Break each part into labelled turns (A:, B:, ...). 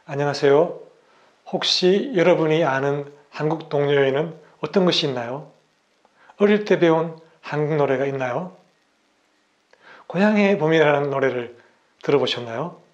A: 안녕하세요. 혹시 여러분이 아는 한국 동요에는 어떤 것이 있나요? 어릴 때 배운 한국 노래가 있나요? 고향의 봄이라는 노래를 들어보셨나요?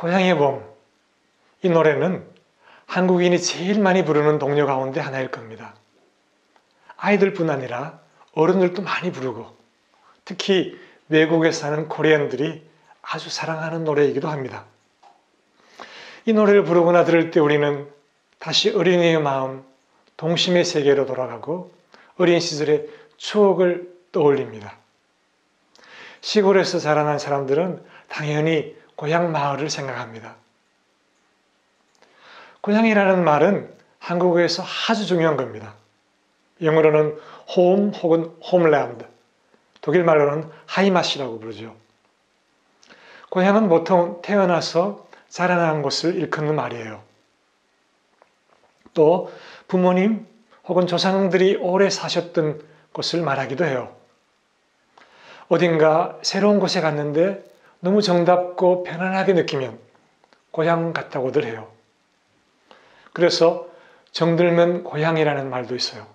A: 고향의 봄. 이 노래는 한국인이 제일 많이 부르는 동요 가운데 하나일 겁니다. 아이들뿐 아니라 어른들도 많이 부르고 특히 외국에 사는 코리안들이 아주 사랑하는 노래이기도 합니다. 이 노래를 부르거나 들을 때 우리는 다시 어린이의 마음, 동심의 세계로 돌아가고 어린 시절의 추억을 떠올립니다. 시골에서 자라난 사람들은 당연히 고향 마을을 생각합니다. 고향이라는 말은 한국어에서 아주 중요한 겁니다. 영어로는 home 혹은 homeland, 독일 말로는 하이마시라고 부르죠. 고향은 보통 태어나서 자라난 곳을 일컫는 말이에요. 또 부모님 혹은 조상들이 오래 사셨던 곳을 말하기도 해요. 어딘가 새로운 곳에 갔는데 너무 정답고 편안하게 느끼면 고향 같다고들 해요. 그래서 정들면 고향이라는 말도 있어요.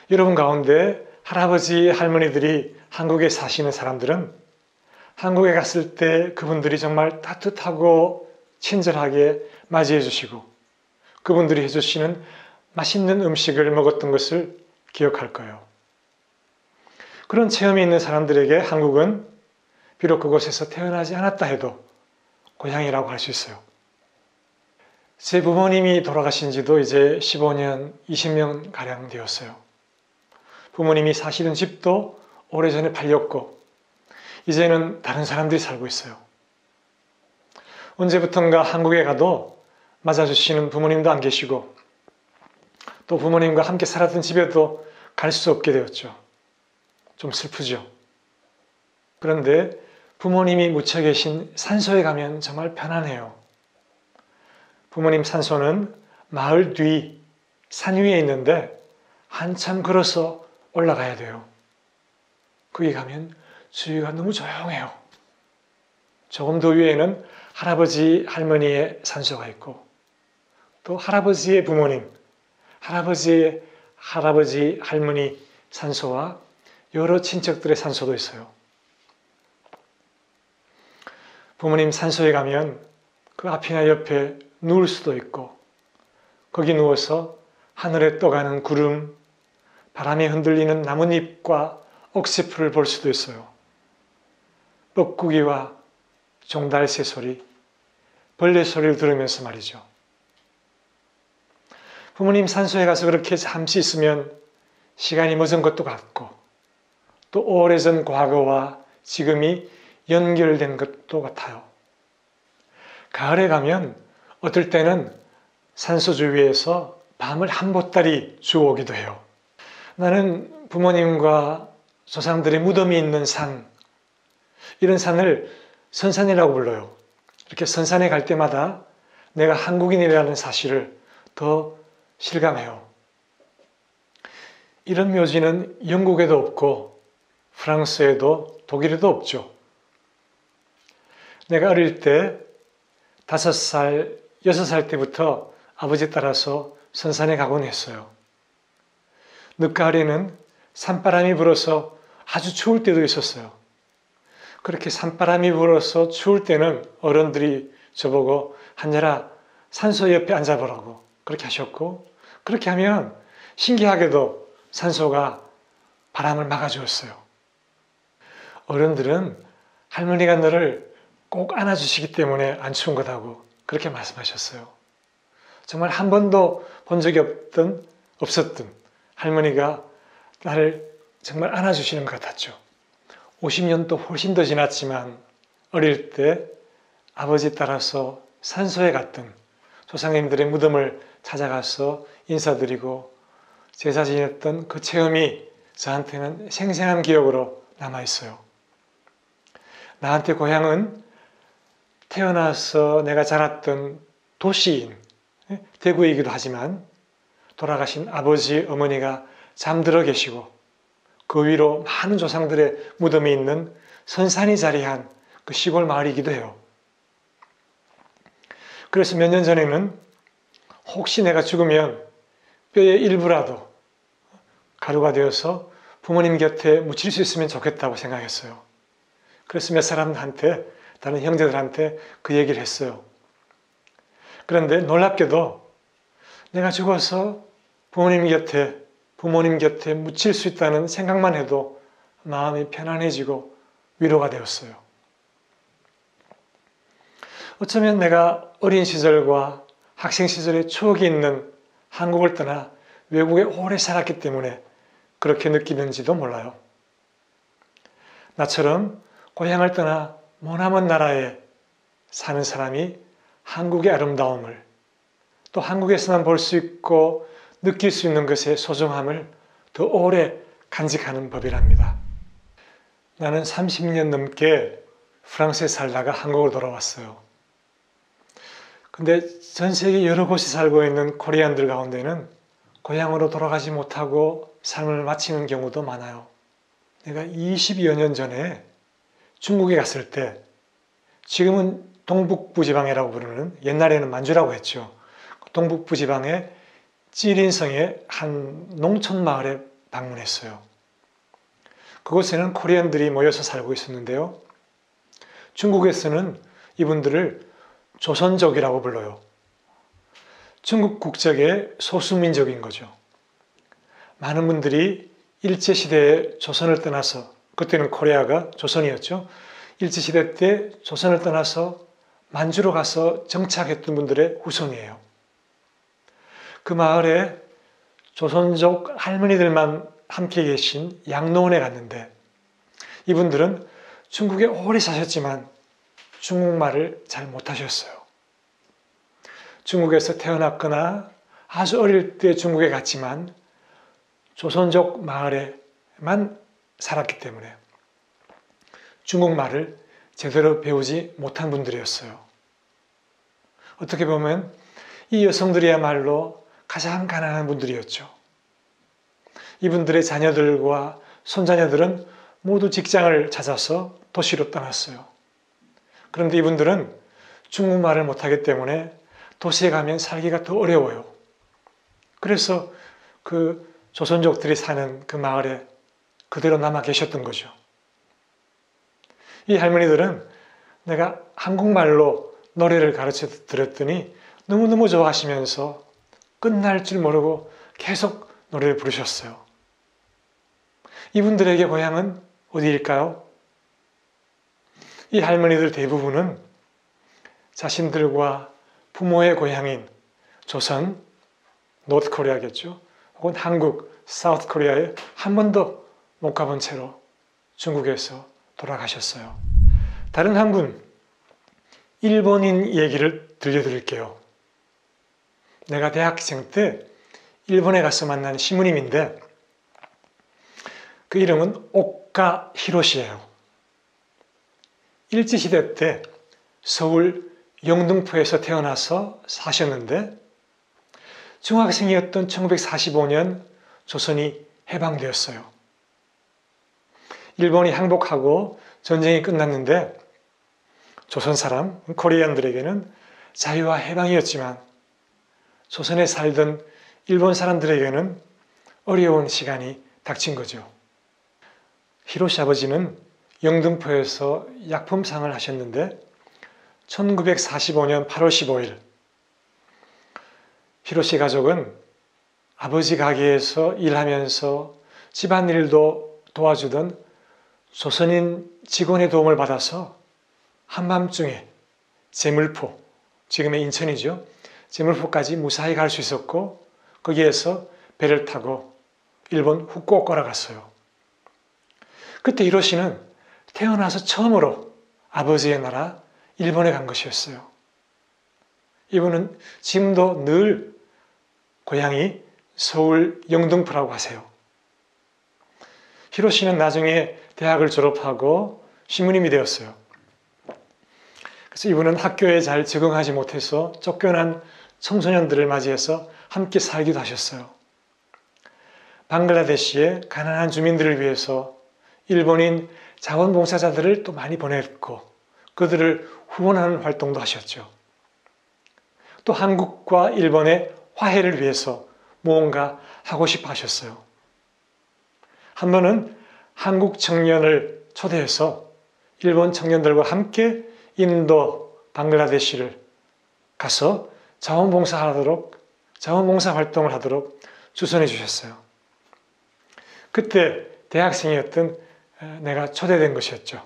A: 여러분 가운데 할아버지, 할머니들이 한국에 사시는 사람들은 한국에 갔을 때 그분들이 정말 따뜻하고 친절하게 맞이해 주시고 그분들이 해주시는 맛있는 음식을 먹었던 것을 기억할 거예요. 그런 체험이 있는 사람들에게 한국은 비록 그곳에서 태어나지 않았다 해도 고향이라고 할 수 있어요. 제 부모님이 돌아가신 지도 이제 15년, 20년 가량 되었어요. 부모님이 사시던 집도 오래전에 팔렸고 이제는 다른 사람들이 살고 있어요. 언제부턴가 한국에 가도 맞아주시는 부모님도 안 계시고 또 부모님과 함께 살았던 집에도 갈 수 없게 되었죠. 좀 슬프죠. 그런데 부모님이 묻혀 계신 산소에 가면 정말 편안해요. 부모님 산소는 마을 뒤 산 위에 있는데 한참 걸어서 올라가야 돼요. 거기 가면 주위가 너무 조용해요. 조금 더 위에는 할아버지, 할머니의 산소가 있고 또 할아버지의 부모님, 할아버지의 할아버지, 할머니 산소와 여러 친척들의 산소도 있어요. 부모님 산소에 가면 그 앞이나 옆에 누울 수도 있고 거기 누워서 하늘에 떠가는 구름, 바람에 흔들리는 나뭇잎과 옥새풀을 볼 수도 있어요. 뻐꾸기와 종달새 소리, 벌레 소리를 들으면서 말이죠. 부모님 산소에 가서 그렇게 잠시 있으면 시간이 멎은 것도 같고 또 오래전 과거와 지금이 연결된 것도 같아요. 가을에 가면 어떨 때는 산소 주위에서 밤을 한 보따리 주워오기도 해요. 나는 부모님과 조상들의 무덤이 있는 산, 이런 산을 선산이라고 불러요. 이렇게 선산에 갈 때마다 내가 한국인이라는 사실을 더 실감해요. 이런 묘지는 영국에도 없고 프랑스에도 독일에도 없죠. 내가 어릴 때 5살, 6살 때부터 아버지 따라서 선산에 가곤 했어요. 늦가을에는 산바람이 불어서 아주 추울 때도 있었어요. 그렇게 산바람이 불어서 추울 때는 어른들이 저보고 한열아 산소 옆에 앉아보라고 그렇게 하셨고, 그렇게 하면 신기하게도 산소가 바람을 막아주었어요. 어른들은 할머니가 너를 꼭 안아주시기 때문에 안 추운 거다고 그렇게 말씀하셨어요. 정말 한 번도 본 적이 없었던 할머니가 나를 정말 안아주시는 것 같았죠. 50년도 훨씬 더 지났지만 어릴 때 아버지 따라서 산소에 갔던 조상님들의 무덤을 찾아가서 인사드리고 제사 지냈던 그 체험이 저한테는 생생한 기억으로 남아있어요. 나한테 고향은 태어나서 내가 자랐던 도시인, 대구이기도 하지만 돌아가신 아버지, 어머니가 잠들어 계시고 그 위로 많은 조상들의 무덤이 있는 선산이 자리한 그 시골 마을이기도 해요. 그래서 몇 년 전에는 혹시 내가 죽으면 뼈의 일부라도 가루가 되어서 부모님 곁에 묻힐 수 있으면 좋겠다고 생각했어요. 그래서 몇 사람한테, 다른 형제들한테 그 얘기를 했어요. 그런데 놀랍게도 내가 죽어서 부모님 곁에 묻힐 수 있다는 생각만 해도 마음이 편안해지고 위로가 되었어요. 어쩌면 내가 어린 시절과 학생 시절의 추억이 있는 한국을 떠나 외국에 오래 살았기 때문에 그렇게 느끼는지도 몰라요. 나처럼 고향을 떠나 머나먼 나라에 사는 사람이 한국의 아름다움을, 또 한국에서만 볼 수 있고 느낄 수 있는 것의 소중함을 더 오래 간직하는 법이랍니다. 나는 30년 넘게 프랑스에 살다가 한국으로 돌아왔어요. 근데 전 세계 여러 곳에 살고 있는 코리안들 가운데는 고향으로 돌아가지 못하고 삶을 마치는 경우도 많아요. 내가 20여 년 전에 중국에 갔을 때, 지금은 동북부 지방이라고 부르는, 옛날에는 만주라고 했죠. 동북부 지방의 찌린성의 한 농촌 마을에 방문했어요. 그곳에는 코리안들이 모여서 살고 있었는데요. 중국에서는 이분들을 조선족이라고 불러요. 중국 국적의 소수민족인 거죠. 많은 분들이 일제시대에 조선을 떠나서, 그때는 코리아가 조선이었죠. 일제시대 때 조선을 떠나서 만주로 가서 정착했던 분들의 후손이에요. 그 마을에 조선족 할머니들만 함께 계신 양로원에 갔는데, 이분들은 중국에 오래 사셨지만 중국말을 잘 못하셨어요. 중국에서 태어났거나 아주 어릴 때 중국에 갔지만 조선족 마을에만 살았기 때문에 중국말을 제대로 배우지 못한 분들이었어요. 어떻게 보면 이 여성들이야말로 가장 가난한 분들이었죠. 이분들의 자녀들과 손자녀들은 모두 직장을 찾아서 도시로 떠났어요. 그런데 이분들은 중국말을 못하기 때문에 도시에 가면 살기가 더 어려워요. 그래서 그 조선족들이 사는 그 마을에 그대로 남아 계셨던 거죠. 이 할머니들은 내가 한국말로 노래를 가르쳐 드렸더니 너무너무 좋아하시면서 끝날 줄 모르고 계속 노래를 부르셨어요. 이분들에게 고향은 어디일까요? 이 할머니들 대부분은 자신들과 부모의 고향인 조선, 노트 코리아겠죠. 혹은 한국, 사우트 코리아에 한 번도 못 가본 채로 중국에서 돌아가셨어요. 다른 한 분, 일본인 얘기를 들려드릴게요. 내가 대학생 때 일본에 가서 만난 시무님인데 그 이름은 오카 히로시예요. 일제시대 때 서울 영등포에서 태어나서 사셨는데 중학생이었던 1945년 조선이 해방되었어요. 일본이 항복하고 전쟁이 끝났는데 조선 사람, 코리안들에게는 자유와 해방이었지만 조선에 살던 일본 사람들에게는 어려운 시간이 닥친 거죠. 히로시 아버지는 영등포에서 약품상을 하셨는데 1945년 8월 15일 히로시 가족은 아버지 가게에서 일하면서 집안일도 도와주던 조선인 직원의 도움을 받아서 한밤중에 제물포, 지금의 인천이죠. 제물포까지 무사히 갈 수 있었고 거기에서 배를 타고 일본 후쿠오카로 갔어요. 그때 히로시는 태어나서 처음으로 아버지의 나라 일본에 간 것이었어요. 이분은 지금도 늘 고향이 서울 영등포라고 하세요. 히로시는 나중에 대학을 졸업하고 신부님이 되었어요. 그래서 이분은 학교에 잘 적응하지 못해서 쫓겨난 청소년들을 맞이해서 함께 살기도 하셨어요. 방글라데시의 가난한 주민들을 위해서 일본인 자원봉사자들을 또 많이 보냈고 그들을 후원하는 활동도 하셨죠. 또 한국과 일본의 화해를 위해서 무언가 하고 싶어 하셨어요. 한 번은 한국 청년을 초대해서 일본 청년들과 함께 인도, 방글라데시를 가서 자원봉사 활동을 하도록 주선해 주셨어요. 그때 대학생이었던 내가 초대된 것이었죠.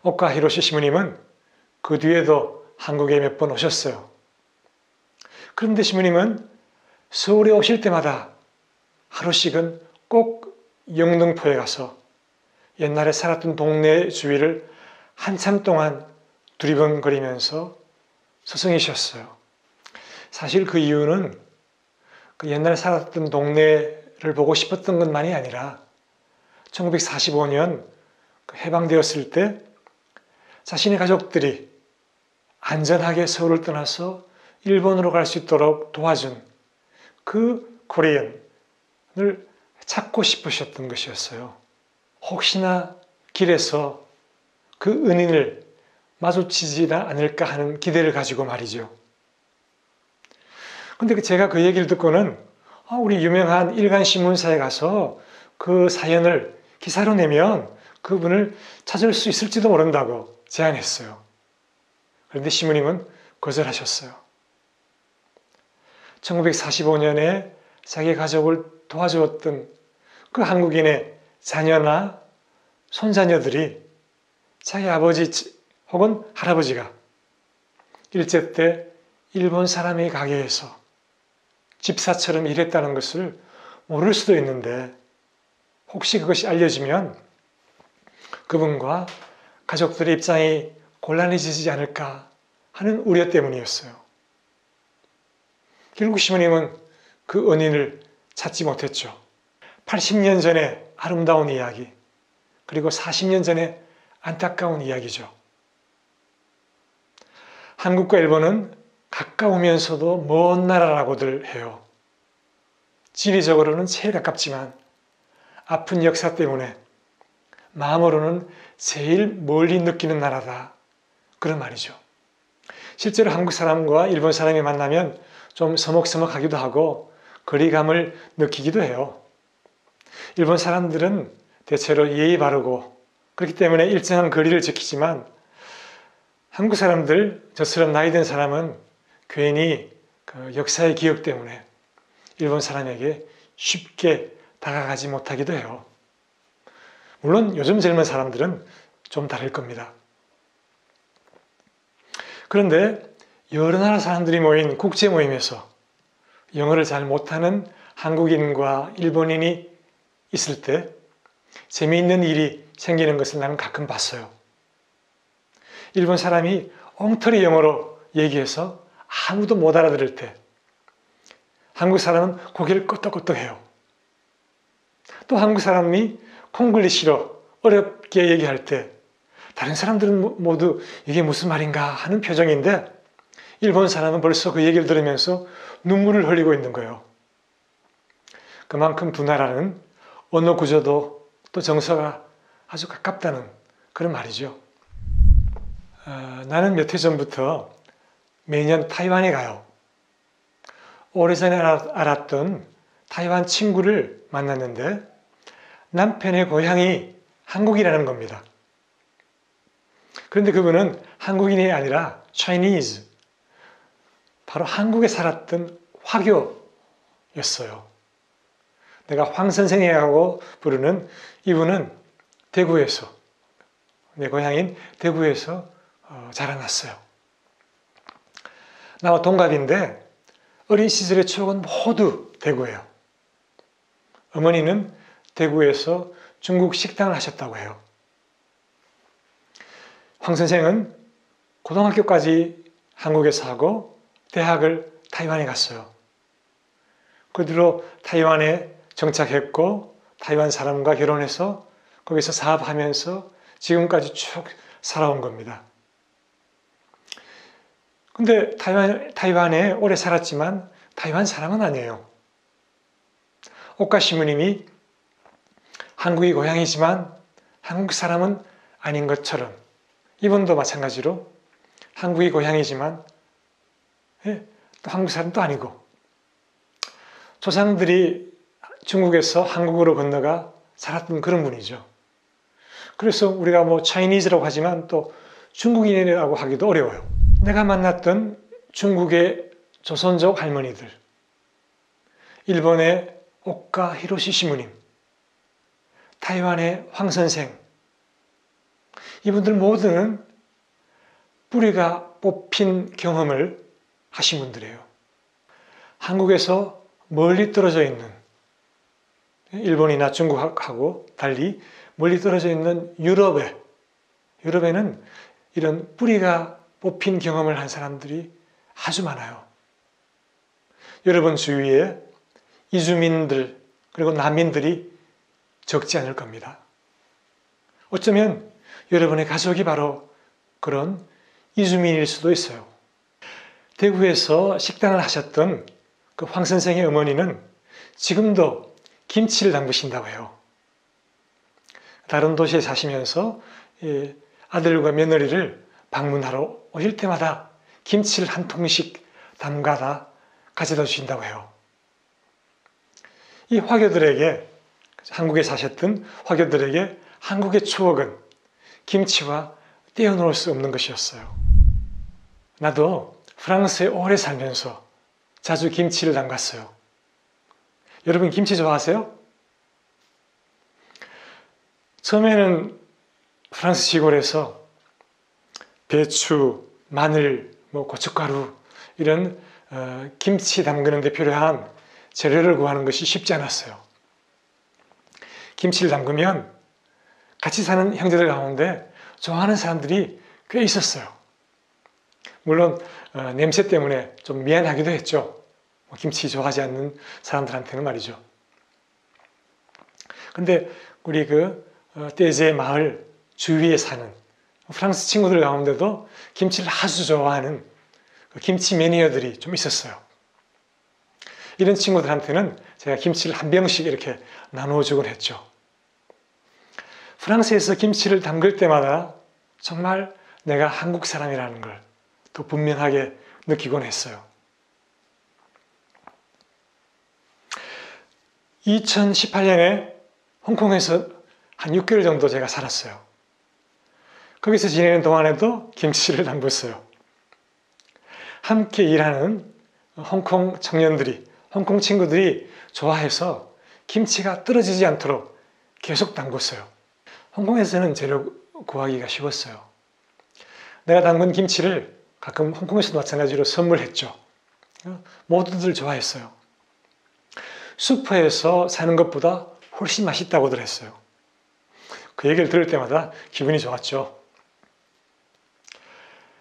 A: 오카 히로시 시부님은 그 뒤에도 한국에 몇 번 오셨어요. 그런데 시부님은 서울에 오실 때마다 하루씩은 꼭 영등포에 가서 옛날에 살았던 동네 주위를 한참 동안 두리번거리면서 서성이셨어요. 사실 그 이유는 그 옛날에 살았던 동네를 보고 싶었던 것만이 아니라 1945년 해방되었을 때 자신의 가족들이 안전하게 서울을 떠나서 일본으로 갈 수 있도록 도와준 그 코리안을 찾고 싶으셨던 것이었어요. 혹시나 길에서 그 은인을 마주치지 않을까 하는 기대를 가지고 말이죠. 근데 제가 그 얘기를 듣고는 우리 유명한 일간신문사에 가서 그 사연을 기사로 내면 그분을 찾을 수 있을지도 모른다고 제안했어요. 그런데 시부님은 거절하셨어요. 1945년에 자기 가족을 도와주었던 그 한국인의 자녀나 손자녀들이 자기 아버지 혹은 할아버지가 일제 때 일본 사람의 가게에서 집사처럼 일했다는 것을 모를 수도 있는데 혹시 그것이 알려지면 그분과 가족들의 입장이 곤란해지지 않을까 하는 우려 때문이었어요. 결국 시부님은 그 은인을 찾지 못했죠. 80년 전에 아름다운 이야기, 그리고 40년 전에 안타까운 이야기죠. 한국과 일본은 가까우면서도 먼 나라라고들 해요. 지리적으로는 제일 가깝지만 아픈 역사 때문에 마음으로는 제일 멀리 느끼는 나라다. 그런 말이죠. 실제로 한국 사람과 일본 사람이 만나면 좀 서먹서먹하기도 하고 거리감을 느끼기도 해요. 일본 사람들은 대체로 예의 바르고 그렇기 때문에 일정한 거리를 지키지만 한국 사람들, 저처럼 나이 든 사람은 괜히 그 역사의 기억 때문에 일본 사람에게 쉽게 다가가지 못하기도 해요. 물론 요즘 젊은 사람들은 좀 다를 겁니다. 그런데 여러 나라 사람들이 모인 국제 모임에서 영어를 잘 못하는 한국인과 일본인이 있을 때 재미있는 일이 생기는 것을 나는 가끔 봤어요. 일본 사람이 엉터리 영어로 얘기해서 아무도 못 알아들을 때 한국 사람은 고개를 끄덕끄덕해요. 또 한국 사람이 콩글리시로 어렵게 얘기할 때 다른 사람들은 모두 이게 무슨 말인가 하는 표정인데 일본 사람은 벌써 그 얘기를 들으면서 눈물을 흘리고 있는 거예요. 그만큼 두 나라는 언어 구조도 또 정서가 아주 가깝다는 그런 말이죠. 나는 몇 해 전부터 매년 타이완에 가요. 오래전에 알았던 타이완 친구를 만났는데 남편의 고향이 한국이라는 겁니다. 그런데 그분은 한국인이 아니라 Chinese, 바로 한국에 살았던 화교였어요. 내가 황 선생이라고 부르는 이분은 대구에서, 내 고향인 대구에서 자라났어요. 나와 동갑인데 어린 시절의 추억은 모두 대구예요. 어머니는 대구에서 중국 식당을 하셨다고 해요. 황 선생은 고등학교까지 한국에서 하고 대학을 타이완에 갔어요. 그 뒤로 타이완에 정착했고 타이완 사람과 결혼해서 거기서 사업하면서 지금까지 쭉 살아온 겁니다. 근데 타이완에 오래 살았지만 타이완 사람은 아니에요. 오카 시무님이 한국이 고향이지만 한국 사람은 아닌 것처럼 이분도 마찬가지로 한국이 고향이지만 또 한국 사람도 아니고 조상들이 중국에서 한국으로 건너가 살았던 그런 분이죠. 그래서 우리가 뭐 차이니즈라고 하지만 또 중국인이라고 하기도 어려워요. 내가 만났던 중국의 조선족 할머니들, 일본의 오카 히로시 시무님, 타이완의 황 선생, 이분들 모두는 뿌리가 뽑힌 경험을 하신 분들이에요. 한국에서 멀리 떨어져 있는, 일본이나 중국하고 달리 멀리 떨어져 있는 유럽에는 이런 뿌리가 뽑힌 경험을 한 사람들이 아주 많아요. 여러분 주위에 이주민들 그리고 난민들이 적지 않을 겁니다. 어쩌면 여러분의 가족이 바로 그런 이주민일 수도 있어요. 대구에서 식당을 하셨던 그 황 선생의 어머니는 지금도 김치를 담그신다고 해요. 다른 도시에 사시면서 아들과 며느리를 방문하러 오실 때마다 김치를 한 통씩 담가다 가져다 주신다고 해요. 이 화교들에게, 한국에 사셨던 화교들에게 한국의 추억은 김치와 떼어놓을 수 없는 것이었어요. 나도 프랑스에 오래 살면서 자주 김치를 담갔어요. 여러분 김치 좋아하세요? 처음에는 프랑스 시골에서 배추, 마늘, 고춧가루 이런 김치 담그는 데 필요한 재료를 구하는 것이 쉽지 않았어요. 김치를 담그면 같이 사는 형제들 가운데 좋아하는 사람들이 꽤 있었어요. 물론 냄새 때문에 좀 미안하기도 했죠. 김치 좋아하지 않는 사람들한테는 말이죠. 근데 우리 떼제 마을 주위에 사는 프랑스 친구들 가운데도 김치를 아주 좋아하는 김치 매니아들이 좀 있었어요. 이런 친구들한테는 제가 김치를 한 병씩 이렇게 나누어 주곤 했죠. 프랑스에서 김치를 담글 때마다 정말 내가 한국 사람이라는 걸 더 분명하게 느끼곤 했어요. 2018년에 홍콩에서 한 6개월 정도 제가 살았어요. 거기서 지내는 동안에도 김치를 담궜어요. 함께 일하는 홍콩 청년들이, 홍콩 친구들이 좋아해서 김치가 떨어지지 않도록 계속 담궜어요. 홍콩에서는 재료 구하기가 쉬웠어요. 내가 담근 김치를 가끔 홍콩에서도 마찬가지로 선물했죠. 모두들 좋아했어요. 슈퍼에서 사는 것보다 훨씬 맛있다고들 했어요. 그 얘기를 들을 때마다 기분이 좋았죠.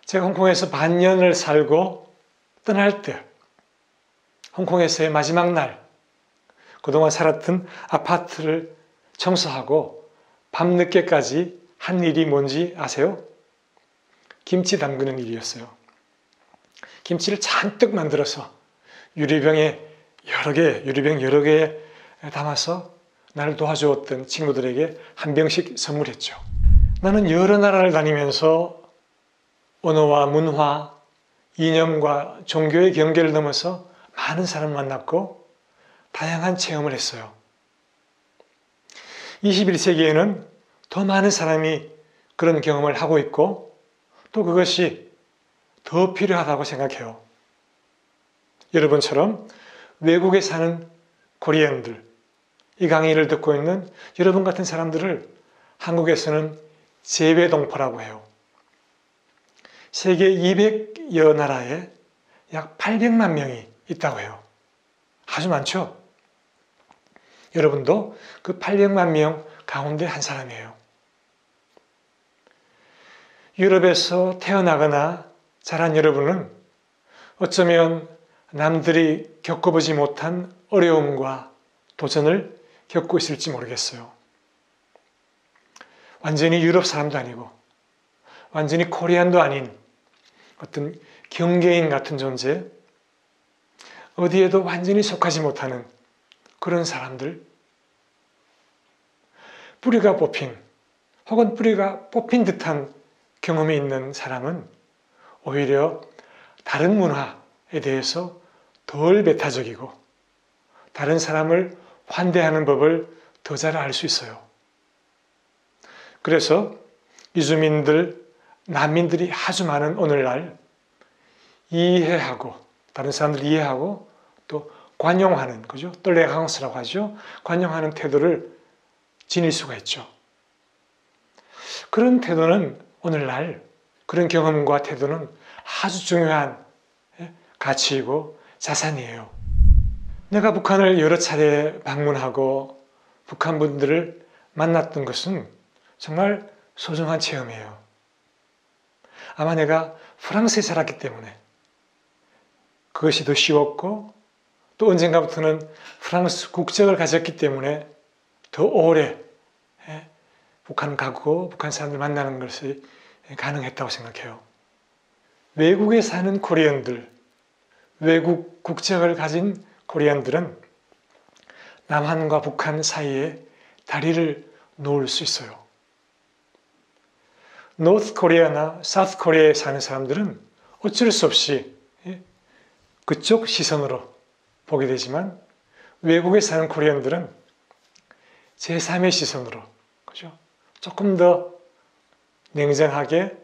A: 제가 홍콩에서 반년을 살고 떠날 때, 홍콩에서의 마지막 날, 그동안 살았던 아파트를 청소하고 밤늦게까지 한 일이 뭔지 아세요? 김치 담그는 일이었어요. 김치를 잔뜩 만들어서 유리병 여러 개에 담아서 나를 도와주었던 친구들에게 한 병씩 선물했죠. 나는 여러 나라를 다니면서 언어와 문화, 이념과 종교의 경계를 넘어서 많은 사람을 만났고 다양한 체험을 했어요. 21세기에는 더 많은 사람이 그런 경험을 하고 있고 또 그것이 더 필요하다고 생각해요. 여러분처럼 외국에 사는 코리안들, 이 강의를 듣고 있는 여러분 같은 사람들을 한국에서는 재외동포라고 해요. 세계 200여 나라에 약 800만 명이 있다고 해요. 아주 많죠? 여러분도 그 800만 명 가운데 한 사람이에요. 유럽에서 태어나거나 자란 여러분은 어쩌면 남들이 겪어보지 못한 어려움과 도전을 겪고 있을지 모르겠어요. 완전히 유럽 사람도 아니고 완전히 코리안도 아닌 어떤 경계인 같은 존재, 어디에도 완전히 속하지 못하는 그런 사람들, 뿌리가 뽑힌 혹은 뿌리가 뽑힌 듯한 경험이 있는 사람은 오히려 다른 문화에 대해서 덜 배타적이고 다른 사람을 환대하는 법을 더 잘 알 수 있어요. 그래서 이주민들, 난민들이 아주 많은 오늘날 이해하고 다른 사람들 이해하고 또 관용하는, 그죠? 똘레랑스라고 하죠. 관용하는 태도를 지닐 수가 있죠. 그런 태도는 오늘날 그런 경험과 태도는 아주 중요한 가치이고 자산이에요. 내가 북한을 여러 차례 방문하고 북한 분들을 만났던 것은 정말 소중한 체험이에요. 아마 내가 프랑스에 살았기 때문에 그것이 더 쉬웠고 또 언젠가부터는 프랑스 국적을 가졌기 때문에 더 오래 북한 가고 북한 사람들 만나는 것이 가능했다고 생각해요. 외국에 사는 코리안들, 외국 국적을 가진 코리안들은 남한과 북한 사이에 다리를 놓을 수 있어요. 노스 코리아나 사우스 코리아에 사는 사람들은 어쩔 수 없이 그쪽 시선으로 보게 되지만 외국에 사는 코리안들은 제3의 시선으로, 그죠? 조금 더 냉정하게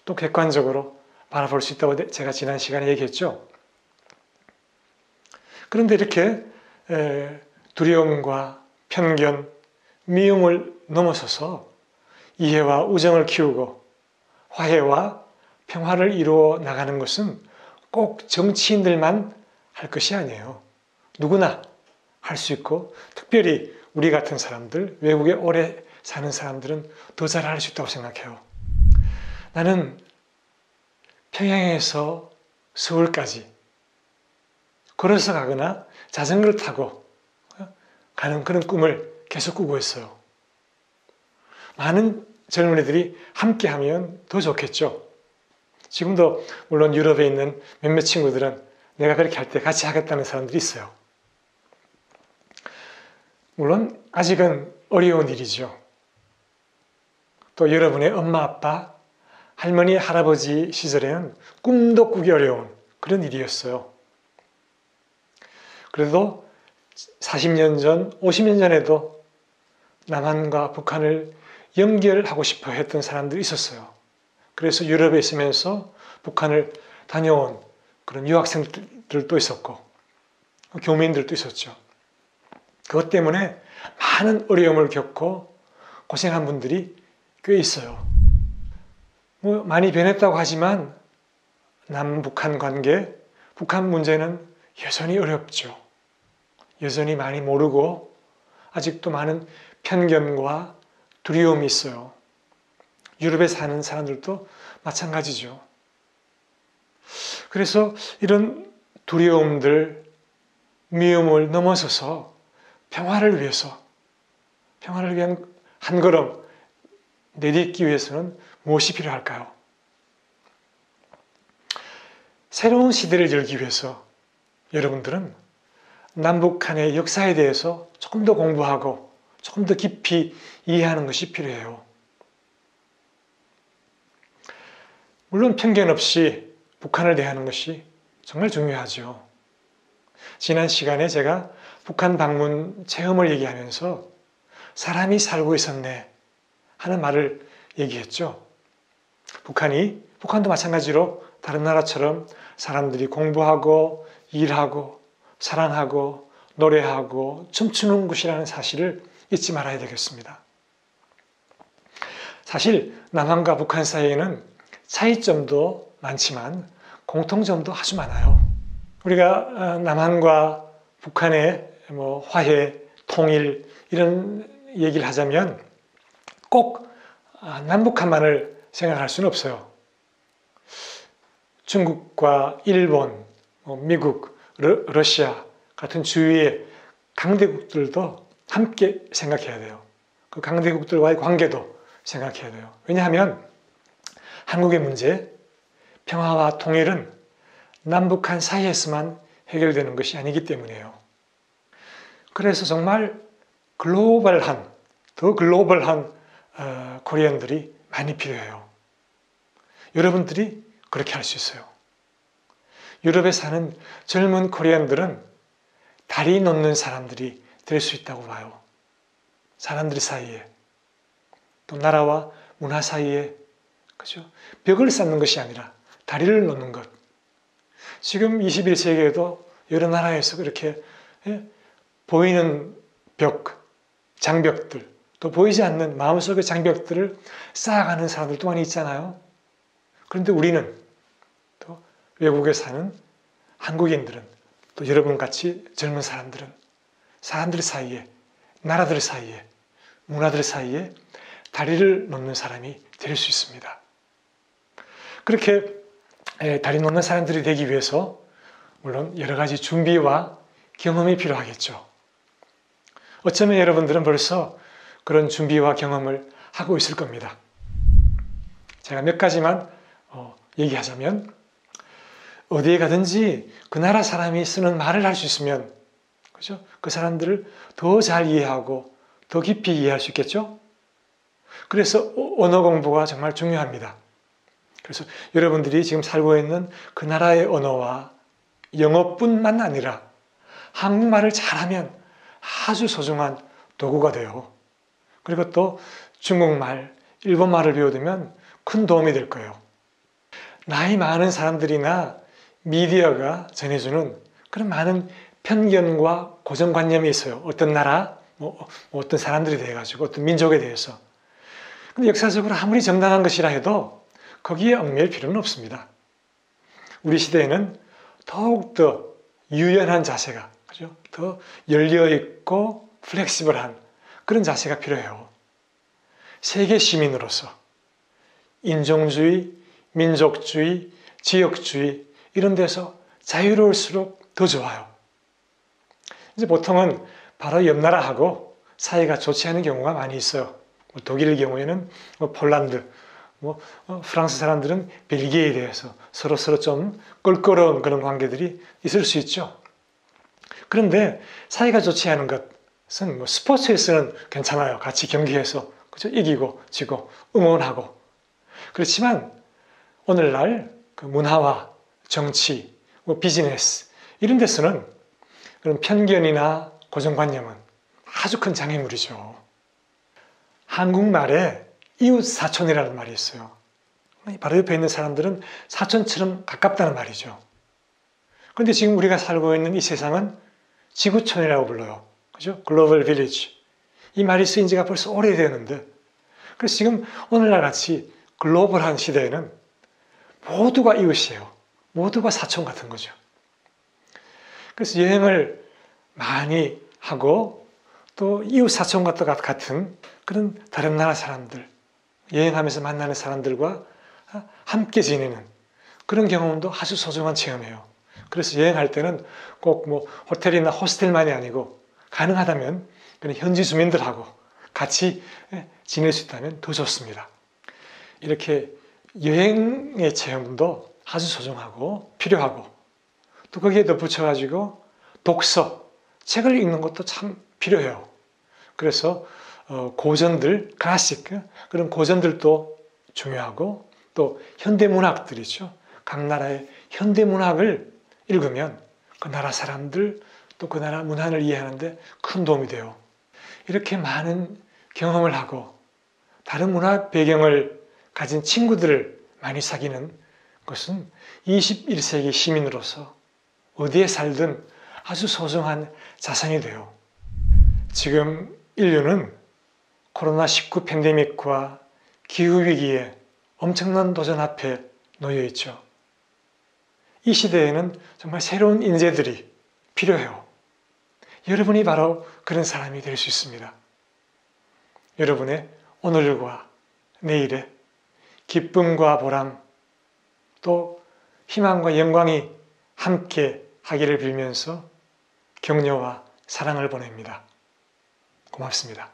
A: 또 객관적으로 바라볼 수 있다고 제가 지난 시간에 얘기했죠. 그런데 이렇게 두려움과 편견, 미움을 넘어서서 이해와 우정을 키우고 화해와 평화를 이루어 나가는 것은 꼭 정치인들만 할 것이 아니에요. 누구나 할 수 있고 특별히 우리 같은 사람들, 외국에 오래 사는 사람들은 더 잘 할 수 있다고 생각해요. 나는 평양에서 서울까지 걸어서 가거나 자전거를 타고 가는 그런 꿈을 계속 꾸고 있어요. 많은 젊은이들이 함께하면 더 좋겠죠. 지금도 물론 유럽에 있는 몇몇 친구들은 내가 그렇게 할 때 같이 하겠다는 사람들이 있어요. 물론 아직은 어려운 일이죠. 또 여러분의 엄마, 아빠, 할머니, 할아버지 시절에는 꿈도 꾸기 어려운 그런 일이었어요. 그래도 40년 전, 50년 전에도 남한과 북한을 연결하고 싶어 했던 사람들이 있었어요. 그래서 유럽에 있으면서 북한을 다녀온 그런 유학생들도 있었고 교민들도 있었죠. 그것 때문에 많은 어려움을 겪고 고생한 분들이 꽤 있어요. 뭐 많이 변했다고 하지만 남북한 관계, 북한 문제는 여전히 어렵죠. 여전히 많이 모르고 아직도 많은 편견과 두려움이 있어요. 유럽에 사는 사람들도 마찬가지죠. 그래서 이런 두려움들, 미움을 넘어서서 평화를 위한 한 걸음 내딛기 위해서는 무엇이 필요할까요? 새로운 시대를 열기 위해서 여러분들은 남북한의 역사에 대해서 조금 더 공부하고 조금 더 깊이 이해하는 것이 필요해요. 물론 편견 없이 북한을 대하는 것이 정말 중요하죠. 지난 시간에 제가 북한 방문 체험을 얘기하면서 사람이 살고 있었네 하는 말을 얘기했죠. 북한도 마찬가지로 다른 나라처럼 사람들이 공부하고 일하고 사랑하고 노래하고 춤추는 곳이라는 사실을 잊지 말아야 되겠습니다. 사실 남한과 북한 사이에는 차이점도 많지만 공통점도 아주 많아요. 우리가 남한과 북한의 화해, 통일 이런 얘기를 하자면 꼭 남북한만을 생각할 수는 없어요. 중국과 일본, 미국, 러시아 같은 주위의 강대국들도 함께 생각해야 돼요. 그 강대국들과의 관계도 생각해야 돼요. 왜냐하면 한국의 문제, 평화와 통일은 남북한 사이에서만 해결되는 것이 아니기 때문이에요. 그래서 정말 더 글로벌한 코리안들이 많이 필요해요. 여러분들이 그렇게 할 수 있어요. 유럽에 사는 젊은 코리안들은 다리 놓는 사람들이 될 수 있다고 봐요. 사람들 사이에, 또 나라와 문화 사이에, 그죠? 벽을 쌓는 것이 아니라 다리를 놓는 것. 지금 21세기에도 여러 나라에서 그렇게 보이는 벽, 장벽들, 또 보이지 않는 마음속의 장벽들을 쌓아가는 사람들 또한 있잖아요. 그런데 우리는 또 외국에 사는 한국인들은 또 여러분같이 젊은 사람들 사이에, 나라들 사이에, 문화들 사이에 다리를 놓는 사람이 될 수 있습니다. 그렇게 다리 놓는 사람들이 되기 위해서 물론 여러 가지 준비와 경험이 필요하겠죠. 어쩌면 여러분들은 벌써 그런 준비와 경험을 하고 있을 겁니다. 제가 몇 가지만 얘기하자면 어디에 가든지 그 나라 사람이 쓰는 말을 할 수 있으면 그죠? 그 사람들을 더 잘 이해하고 더 깊이 이해할 수 있겠죠? 그래서 언어 공부가 정말 중요합니다. 그래서 여러분들이 지금 살고 있는 그 나라의 언어와 영어뿐만 아니라 한국말을 잘하면 아주 소중한 도구가 돼요. 그리고 또 중국말, 일본말을 배워두면 큰 도움이 될 거예요. 나이 많은 사람들이나 미디어가 전해주는 그런 많은 편견과 고정관념이 있어요. 어떤 나라, 어떤 사람들에 대해 가지고 어떤 민족에 대해서. 근데 역사적으로 아무리 정당한 것이라 해도 거기에 얽매일 필요는 없습니다. 우리 시대에는 더욱더 유연한 자세가, 그죠? 더 열려있고 플렉시블한 그런 자세가 필요해요. 세계 시민으로서 인종주의, 민족주의, 지역주의 이런 데서 자유로울수록 더 좋아요. 이제 보통은 바로 옆 나라하고 사이가 좋지 않은 경우가 많이 있어요. 독일의 경우에는 폴란드, 프랑스 사람들은 벨기에에 대해서 서로 좀 껄끄러운 그런 관계들이 있을 수 있죠. 그런데 사이가 좋지 않은 것은 스포츠에서는 괜찮아요. 같이 경기해서 그죠? 이기고 지고 응원하고. 그렇지만 오늘날 그 문화와 정치, 비즈니스 이런 데서는 그런 편견이나 고정관념은 아주 큰 장애물이죠. 한국말에 이웃사촌이라는 말이 있어요. 바로 옆에 있는 사람들은 사촌처럼 가깝다는 말이죠. 그런데 지금 우리가 살고 있는 이 세상은 지구촌이라고 불러요. 그죠? 글로벌 빌리지. 이 말이 쓰인 지가 벌써 오래되었는데, 그래서 지금 오늘날 같이 글로벌한 시대에는 모두가 이웃이에요. 모두가 사촌 같은 거죠. 그래서 여행을 많이 하고 또 이웃 사촌과 같은 그런 다른 나라 사람들, 여행하면서 만나는 사람들과 함께 지내는 그런 경험도 아주 소중한 체험이에요. 그래서 여행할 때는 꼭 호텔이나 호스텔만이 아니고 가능하다면 그런 현지 주민들하고 같이 지낼 수 있다면 더 좋습니다. 이렇게 여행의 체험도 아주 소중하고 필요하고 또 거기에 덧붙여가지고 독서, 책을 읽는 것도 참 필요해요. 그래서 고전들, 클래식 그런 고전들도 중요하고 또 현대문학들이죠. 각 나라의 현대문학을 읽으면 그 나라 사람들 또 그 나라 문화를 이해하는데 큰 도움이 돼요. 이렇게 많은 경험을 하고 다른 문화 배경을 가진 친구들을 많이 사귀는 것은 21세기 시민으로서 어디에 살든 아주 소중한 자산이 돼요. 지금 인류는 코로나19 팬데믹과 기후위기에 엄청난 도전 앞에 놓여 있죠. 이 시대에는 정말 새로운 인재들이 필요해요. 여러분이 바로 그런 사람이 될 수 있습니다. 여러분의 오늘과 내일에 기쁨과 보람, 또 희망과 영광이 함께 하기를 빌면서 격려와 사랑을 보냅니다. 고맙습니다.